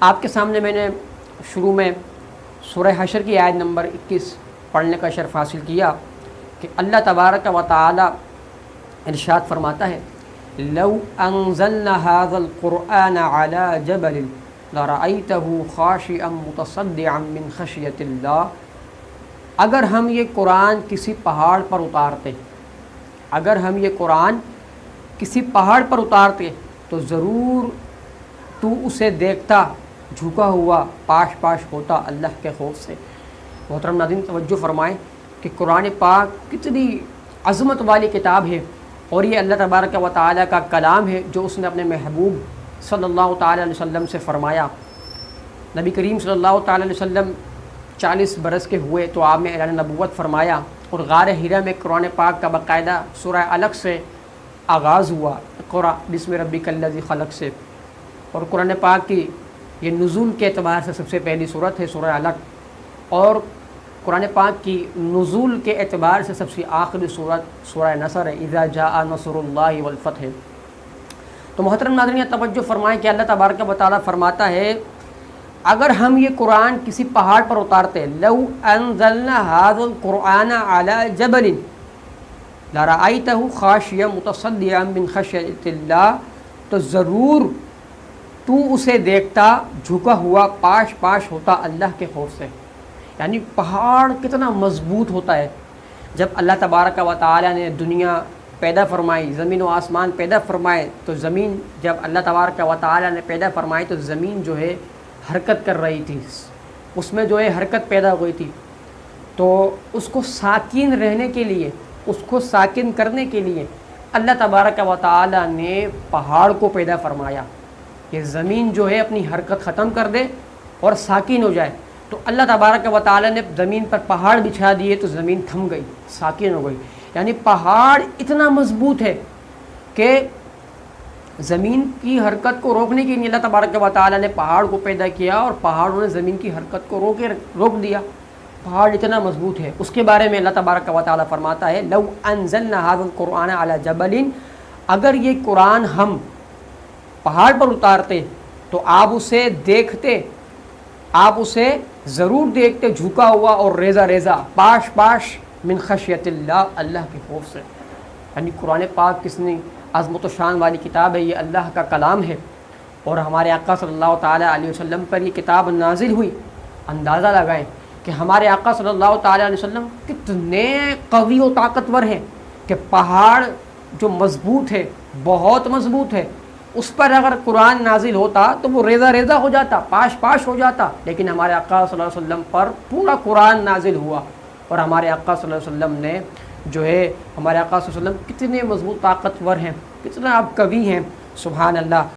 آپ کے سامنے میں نے شروع میں سورہ حشر کی آیت نمبر 21 پڑھنے کا شرف حاصل کیا کہ اللہ تبارک و تعالی ارشاد فرماتا ہے لو انزلنا هذا القرآن على جبل لرأيته خاشعا متصدعا من خشية اللہ، اگر ہم یہ قرآن کسی پہاڑ پر اتارتے، اگر ہم یہ قرآن کسی پہاڑ پر اتارتے تو ضرور تو اسے دیکھتا جھکا ہوا پاش پاش ہوتا اللہ کے خوف سے۔ محترم ناظرین توجہ فرمائیں کہ قرآن پاک کتنی عظمت والی کتاب ہے، اور یہ اللہ تبارک و تعالیٰ کا کلام ہے جو اس نے اپنے محبوب صلی اللہ تعالیٰ علیہ وسلم سے فرمایا۔ نبی کریم صلی اللہ تعالیٰ علیہ وسلم 40 برس کے ہوئے تو آپ نے اعلان نبوت فرمایا، اور غار حرا میں قرآن پاک کا باقاعدہ سورہ علق سے آغاز ہوا، اقرأ بسم ربک الذی خلق سے، اور قرآن پاک کی یہ نزول کے اعتبار سے سب سے پہلی صورت ہے سورہ علق، اور قرآن پاک کی نزول کے اعتبار سے سب سے آخری صورت سورہ نصر ہے، اذا جاء نصر اللہ والفتح۔ تو محترم ناظرین توجہ فرمائیں کہ اللہ تبارک و تعالیٰ فرماتا ہے اگر ہم یہ قرآن کسی پہاڑ پر اتارتے، لو انزلنا هذا القرآن على جبل لرأيته خاشعا متصدعا من خشية اللہ، تو ضرور تو اسے دیکھتا جھکا ہوا پاش پاش ہوتا اللہ کے خوف سے۔ یعنی پہاڑ کتنا مضبوط ہوتا ہے۔ جب اللہ تبارک و تعالیٰ نے دنیا پیدا فرمائی، زمین و آسمان پیدا فرمائے، تو زمین جب اللہ تبارک و تعالیٰ نے پیدا فرمائی تو زمین جو ہے حرکت کر رہی تھی، اس میں جو ہے حرکت پیدا ہوئی تھی، تو اس کو ساکن رہنے کے لیے، اس کو ساکن کرنے کے لیے اللہ تبارک و تعالیٰ نے پہاڑ کو پیدا فرمایا کہ زمین جو ہے اپنی حرکت ختم کر دے اور ساکن ہو جائے۔ تو اللہ تبارک و تعالیٰ نے زمین پر پہاڑ بچھا دیے تو زمین تھم گئی، ساکن ہو گئی۔ یعنی پہاڑ اتنا مضبوط ہے کہ زمین کی حرکت کو روکنے کے لیے اللہ تبارک و تعالیٰ نے پہاڑ کو پیدا کیا، اور پہاڑوں نے زمین کی حرکت کو روک دیا۔ پہاڑ اتنا مضبوط ہے۔ اس کے بارے میں اللہ تبارک و تعالیٰ فرماتا ہے لو انزلنا هذا القرآن على جبل، اگر یہ قرآن ہم پہاڑ پر اتارتے تو آپ اسے دیکھتے، آپ اسے ضرور دیکھتے جھکا ہوا اور ریزہ ریزہ پاش پاش من خشیت اللہ، اللہ کے خوف سے۔ یعنی قرآن پاک کتنی عظمت و شان والی کتاب ہے، یہ اللہ کا کلام ہے، اور ہمارے آقا صلی اللہ تعالیٰ علیہ وسلم پر یہ کتاب نازل ہوئی۔ اندازہ لگائیں کہ ہمارے آقا صلی اللہ تعالیٰ علیہ وسلم کتنے قوی و طاقتور ہیں کہ پہاڑ جو مضبوط ہے، بہت مضبوط ہے، اس پر اگر قرآن نازل ہوتا تو وہ ریزہ ریزہ ہو جاتا، پاش پاش ہو جاتا، لیکن ہمارے آقا صلی اللہ علیہ وسلم پر پورا قرآن نازل ہوا، اور ہمارے آقا صلی اللہ علیہ وسلم نے جو ہے، ہمارے آقا صلی اللہ علیہ وسلم کتنے مضبوط طاقتور ہیں، کتنا آپ قوی ہیں، سبحان اللہ۔